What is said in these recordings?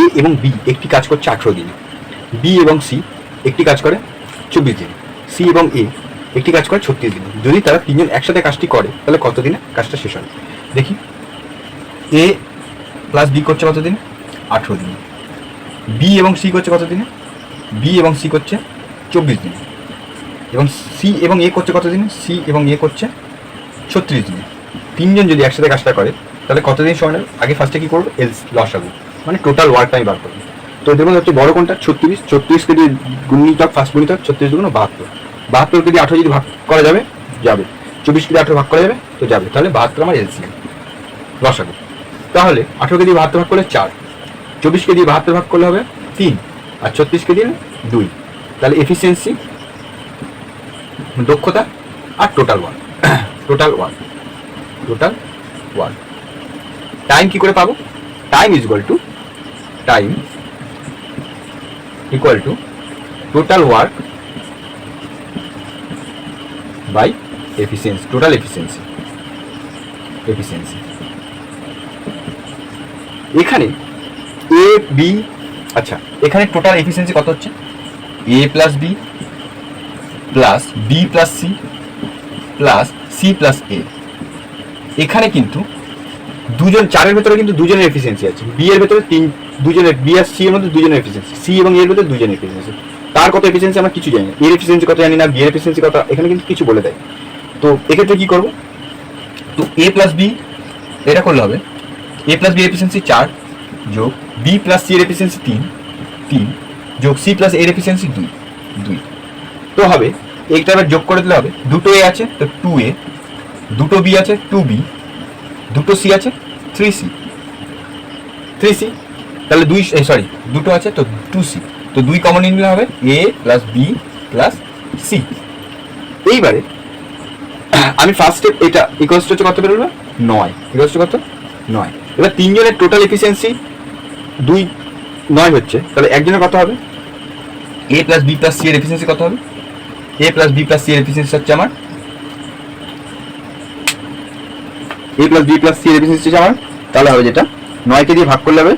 এ এবং বি একটি কাজ করছে 18 দিনে, বি এবং সি একটি কাজ করে 24 দিনে, সি এবং এ একটি কাজ করে 36 দিনে। যদি তারা তিনজন একসাথে কাজটি করে তাহলে কত দিনে কাজটা শেষ হয়? দেখি, এ প্লাস বি করছে কত দিনে? 18 দিনে। বি এবং সি করছে কত দিনে? বি এবং সি করছে 24 দিনে। এবং সি এবং এ করছে কত দিনে? সি এবং এ করছে 36 দিনে। তিনজন যদি একসাথে কাজটা করে তাহলে কতদিন সময় নেবে? আগে ফার্স্টে কী করবো? লসাগু, মানে টোটাল ওয়ার্ক টাইম বার করবো। তো এদের মধ্যে হচ্ছে বড় কোনটা? 36। 36কে দিয়ে গুণিতক, ফার্স্ট গুণিতক 36 দুগুণ 72। 72কে দিয়ে 18 যদি ভাগ করা যাবে, যাবে। 24কে দিয়ে 18 ভাগ করা যাবে, তো যাবে। তাহলে 72 আমার এলসিএম, লসাগু। তাহলে 18কে দিয়ে 72 ভাগ করলে 4, 24কে দিয়ে 72 ভাগ করলে হবে 3, আর 36কে দিয়ে 2। তাহলে এফিসিয়েন্সি, দক্ষতা, আর total work, total work, total work. Time কি করে পাবো? Time equal to total work by efficiency, total efficiency. এখানে এ বি, আচ্ছা এখানে টোটাল এফিসিয়েন্সি কত হচ্ছে? A plus B plus B plus C plus C plus A. এখানে কিন্তু দুজন, চারের ভেতরে কিন্তু দুজনের এফিসিয়েন্সি আছে, বি এর ভেতরে দুজনের, বি আর সি এর মধ্যে দুজনের এফিসিয়েন্সি, সি এবং এর ভেতরে দুজনের এফিসিয়েন্সি। তার কত এফিসিয়েন্সি আমরা কিছু জানি না, এর এফিসিয়েন্সি কত জানি না, বি এর এফিসিয়েন্সি কত এখানে কিন্তু কিছু বলে দেয়। তো এক্ষেত্রে কি করবো? তো এ প্লাস বি এটা করলে হবে এ প্লাস বি এর এফিসিয়েন্সি 4 যোগ বি প্লাস সি এর এফিসিয়েন্সি 3 যোগ সি প্লাস এর এফিসিয়েন্সি 2। তো হবে এইটা আবার যোগ করে দিলে হবে, দুটো এ আছে তো 2a, দুটো বি আছে 2b, দুটো সি আছে 3c, তাহলে দুটো আছে তো 2c, তো 2 কমন নিলে হবে a plus B plus C. এইবারে আমি ফার্স্ট স্টেপ, এটা ইকুয়ালস টু কত বেরোবে? 9, ইকুয়ালস টু কত? 9। এবার তিনজনের টোটাল এফিসিয়েন্সি 9 হচ্ছে, তাহলে একজনের কত হবে? এ প্লাস বি প্লাস সি এর এফিসিয়েন্সি কত হবে? এ প্লাস বি প্লাস সি এর এফিসিয়েন্সি হচ্ছে আমার এ প্লাস বি প্লাস সি এর এফিসিয়েন্সি হচ্ছে আমার, তাহলে হবে যেটা 9কে দিয়ে ভাগ করলে হবে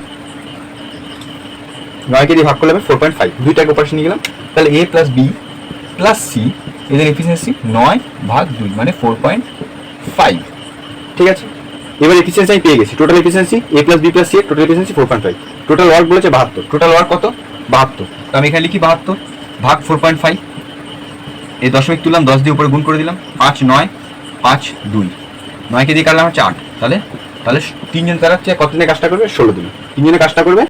4.5, দুইটাকে অপারেশন নিয়ে গেলাম। তাহলে এ প্লাস বি প্লাস সি এদের এফিসিয়েন্সি 9/2 মানে 4.5। ঠিক আছে, এবার এফিসিয়েন্সি আমি পেয়ে গেছি। টোটাল এফিসিয়েন্সি এ প্লাস বি প্লাস সি এর টোটাল এফিসিয়েন্সি 4.5, টোটাল ওয়ার্ক বলেছে 72। টোটাল ওয়ার্ক কত? 72। তো আমি এখানে লিখি 72 ভাগ 4.5, এই দশমিক তুললাম, 10 দিয়ে উপরে গুণ করে দিলাম, 5 9 5 2, 9কে দিয়ে কাটলাম হচ্ছে 8। তাহলে তিনজন তারা হচ্ছে কত দিনে কাজটা করবে? 16 দিনে। তিনজনে কাজটা করবে